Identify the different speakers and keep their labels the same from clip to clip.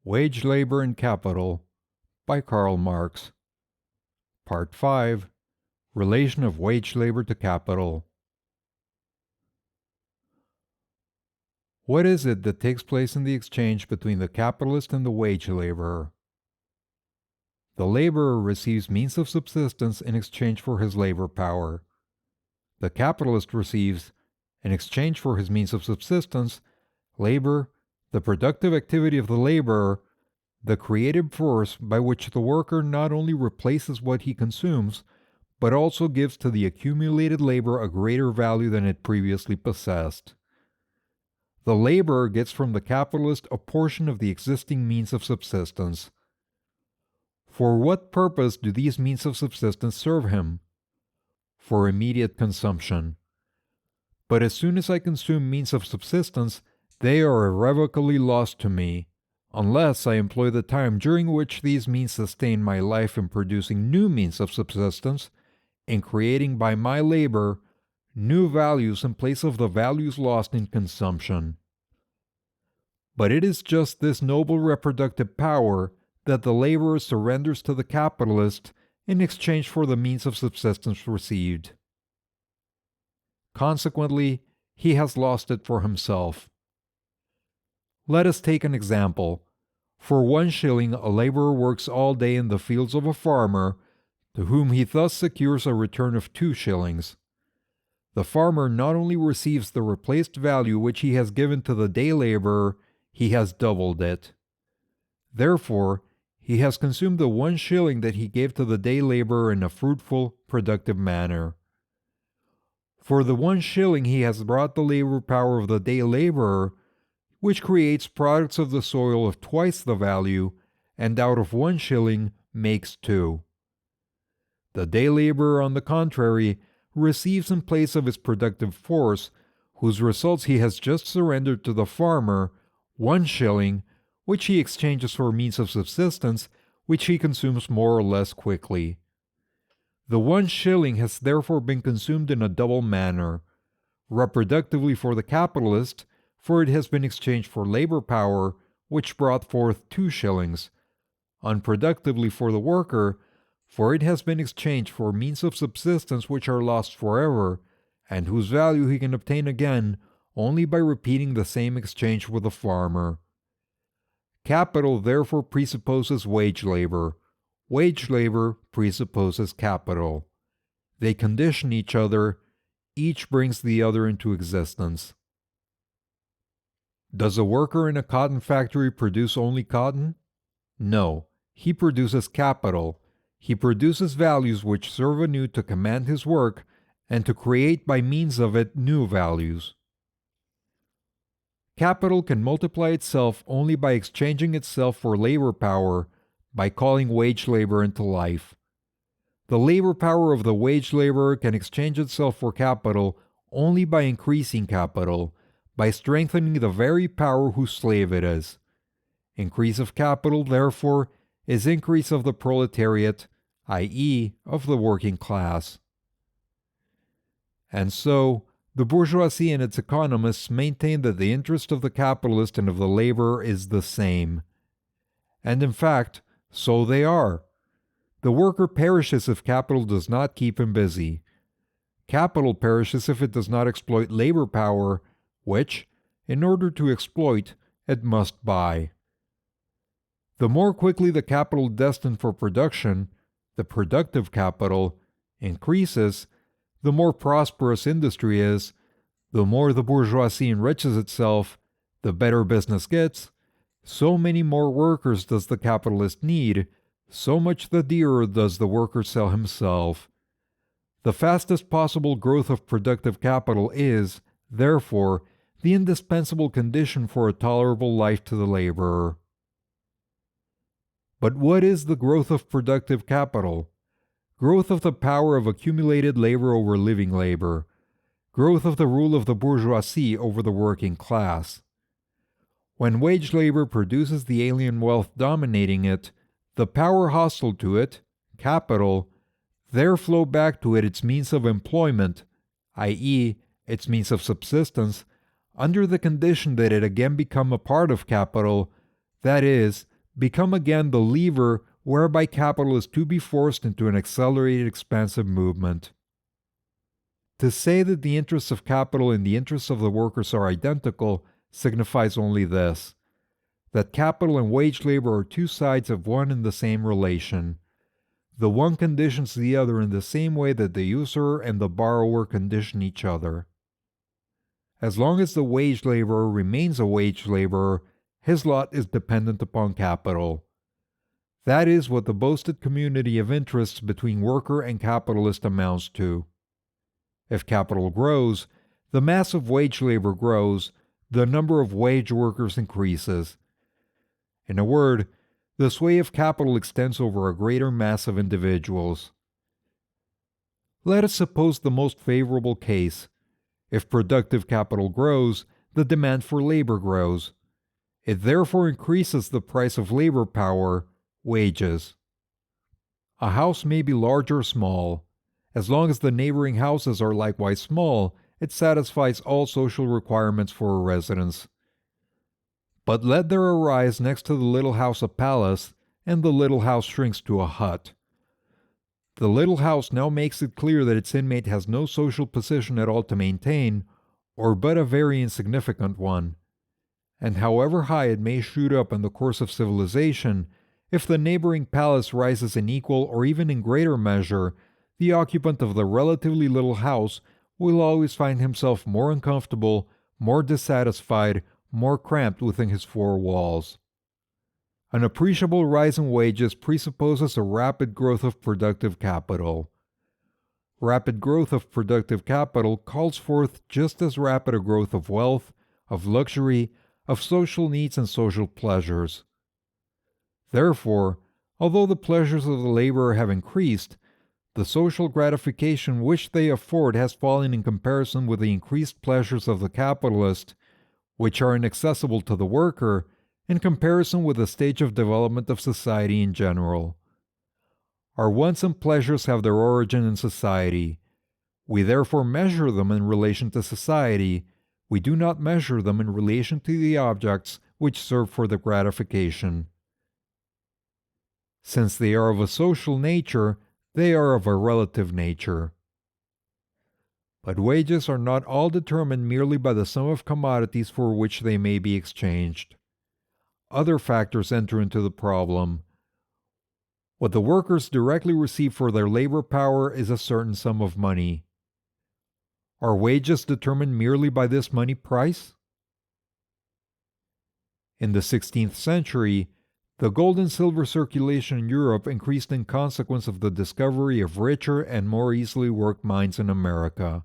Speaker 1: Wage Labor and Capital by Karl Marx. Part 5. Relation of Wage Labor to Capital. What is it that takes place in the exchange between the capitalist and the wage laborer? The laborer receives means of subsistence in exchange for his labor power. The capitalist receives, in exchange for his means of subsistence, labor, the productive activity of the laborer, the creative force by which the worker not only replaces what he consumes, but also gives to the accumulated labor a greater value than it previously possessed. The laborer gets from the capitalist a portion of the existing means of subsistence. For what purpose do these means of subsistence serve him? For immediate consumption. But as soon as I consume means of subsistence, they are irrevocably lost to me, unless I employ the time during which these means sustain my life in producing new means of subsistence, in creating by my labor new values in place of the values lost in consumption. But it is just this noble reproductive power that the laborer surrenders to the capitalist in exchange for the means of subsistence received. Consequently, he has lost it for himself. Let us take an example. For 1 shilling, a laborer works all day in the fields of a farmer, to whom he thus secures a return of 2 shillings. The farmer not only receives the replaced value which he has given to the day laborer, he has doubled it. Therefore, he has consumed the 1 shilling that he gave to the day laborer in a fruitful, productive manner. For the 1 shilling he has brought the labor power of the day laborer, which creates products of the soil of twice the value, and out of 1 shilling makes 2. The day laborer, on the contrary, receives in place of his productive force, whose results he has just surrendered to the farmer, 1 shilling, which he exchanges for means of subsistence, which he consumes more or less quickly. The 1 shilling has therefore been consumed in a double manner, reproductively for the capitalist, for it has been exchanged for labor power, which brought forth 2 shillings, unproductively for the worker, for it has been exchanged for means of subsistence which are lost forever, and whose value he can obtain again only by repeating the same exchange with the farmer. Capital therefore presupposes wage labor. Wage labor presupposes capital. They condition each other. Each brings the other into existence. Does a worker in a cotton factory produce only cotton? No, he produces capital. He produces values which serve anew to command his work and to create by means of it new values. Capital can multiply itself only by exchanging itself for labor power, by calling wage labor into life. The labor power of the wage laborer can exchange itself for capital only by increasing capital, by strengthening the very power whose slave it is. Increase of capital, therefore, is increase of the proletariat, i.e., of the working class. And so, the bourgeoisie and its economists maintain that the interest of the capitalist and of the laborer is the same. And in fact, so they are. The worker perishes if capital does not keep him busy. Capital perishes if it does not exploit labor power, which, in order to exploit, it must buy. The more quickly the capital destined for production, the productive capital, increases, the more prosperous industry is, the more the bourgeoisie enriches itself, the better business gets, so many more workers does the capitalist need, so much the dearer does the worker sell himself. The fastest possible growth of productive capital is, therefore, the indispensable condition for a tolerable life to the laborer. But what is the growth of productive capital? Growth of the power of accumulated labor over living labor. Growth of the rule of the bourgeoisie over the working class. When wage labor produces the alien wealth dominating it, the power hostile to it, capital, there flow back to it its means of employment, i.e., its means of subsistence, under the condition that it again become a part of capital, that is, become again the lever whereby capital is to be forced into an accelerated expansive movement. To say that the interests of capital and the interests of the workers are identical signifies only this: that capital and wage labor are two sides of one and the same relation. The one conditions the other in the same way that the usurer and the borrower condition each other. As long as the wage laborer remains a wage laborer, his lot is dependent upon capital. That is what the boasted community of interests between worker and capitalist amounts to. If capital grows, the mass of wage labor grows, the number of wage workers increases. In a word, the sway of capital extends over a greater mass of individuals. Let us suppose the most favorable case. If productive capital grows, the demand for labor grows. It therefore increases the price of labor power, wages. A house may be large or small. As long as the neighboring houses are likewise small, it satisfies all social requirements for a residence. But let there arise next to the little house a palace, and the little house shrinks to a hut. The little house now makes it clear that its inmate has no social position at all to maintain, or but a very insignificant one. And however high it may shoot up in the course of civilization, if the neighboring palace rises in equal or even in greater measure, the occupant of the relatively little house will always find himself more uncomfortable, more dissatisfied, more cramped within his four walls. An appreciable rise in wages presupposes a rapid growth of productive capital. Rapid growth of productive capital calls forth just as rapid a growth of wealth, of luxury, of social needs and social pleasures. Therefore, although the pleasures of the laborer have increased, the social gratification which they afford has fallen in comparison with the increased pleasures of the capitalist, which are inaccessible to the worker, in comparison with the stage of development of society in general. Our wants and pleasures have their origin in society. We therefore measure them in relation to society. We do not measure them in relation to the objects which serve for the gratification. Since they are of a social nature, they are of a relative nature. But wages are not all determined merely by the sum of commodities for which they may be exchanged. Other factors enter into the problem. What the workers directly receive for their labor power is a certain sum of money. Are wages determined merely by this money price? In the 16th century, the gold and silver circulation in Europe increased in consequence of the discovery of richer and more easily worked mines in America.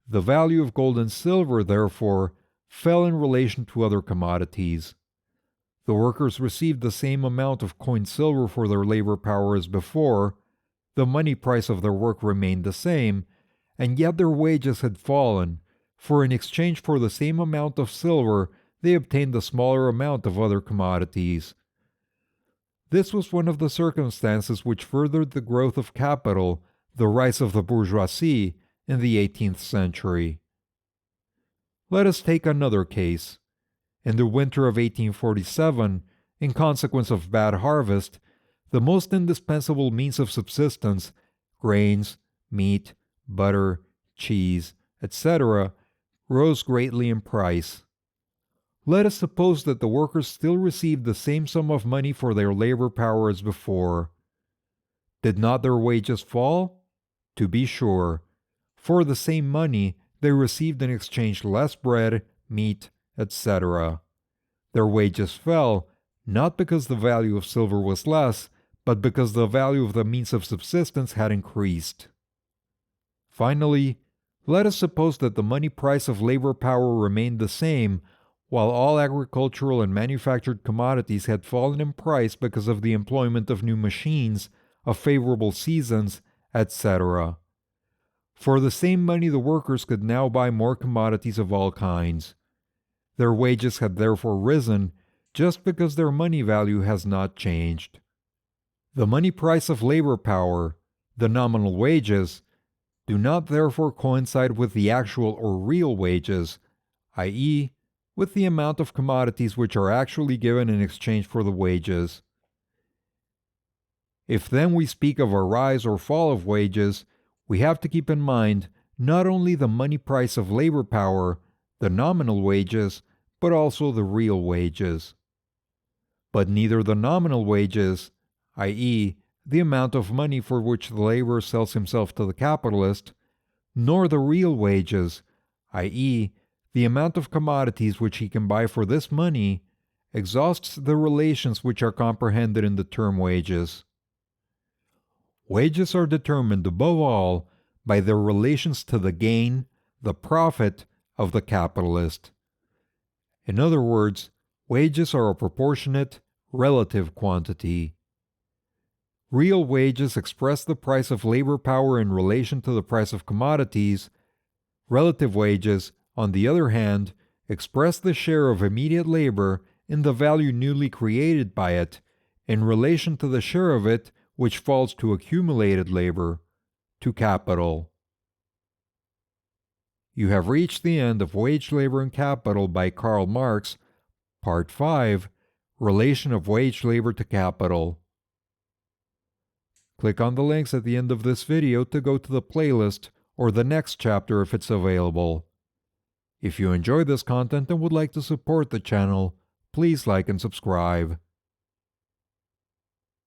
Speaker 1: The value of gold and silver, therefore, fell in relation to other commodities. The workers received the same amount of coined silver for their labor power as before, the money price of their work remained the same, and yet their wages had fallen, for in exchange for the same amount of silver, they obtained a smaller amount of other commodities. This was one of the circumstances which furthered the growth of capital, the rise of the bourgeoisie, in the 18th century. Let us take another case. In the winter of 1847, in consequence of bad harvest, the most indispensable means of subsistence, grains, meat, butter, cheese, etc., rose greatly in price. Let us suppose that the workers still received the same sum of money for their labor power as before. Did not their wages fall? To be sure. For the same money, they received in exchange less bread, meat, etc. Their wages fell, not because the value of silver was less, but because the value of the means of subsistence had increased. Finally, let us suppose that the money price of labor power remained the same, while all agricultural and manufactured commodities had fallen in price because of the employment of new machines, of favorable seasons, etc. For the same money the workers could now buy more commodities of all kinds. Their wages had therefore risen, just because their money value has not changed. The money price of labor power, the nominal wages, do not therefore coincide with the actual or real wages, i.e., with the amount of commodities which are actually given in exchange for the wages. If then we speak of a rise or fall of wages, we have to keep in mind not only the money price of labor power, the nominal wages, but also the real wages. But neither the nominal wages, i.e., the amount of money for which the laborer sells himself to the capitalist, nor the real wages, i.e., the amount of commodities which he can buy for this money, exhausts the relations which are comprehended in the term wages. Wages are determined above all by their relations to the gain, the profit, of the capitalist. In other words, wages are a proportionate, relative quantity. Real wages express the price of labor power in relation to the price of commodities. Relative wages, on the other hand, express the share of immediate labor in the value newly created by it in relation to the share of it which falls to accumulated labor, to capital. You have reached the end of Wage, Labor, and Capital by Karl Marx, Part 5, Relation of Wage Labor to Capital. Click on the links at the end of this video to go to the playlist or the next chapter if it's available. If you enjoy this content and would like to support the channel, please like and subscribe.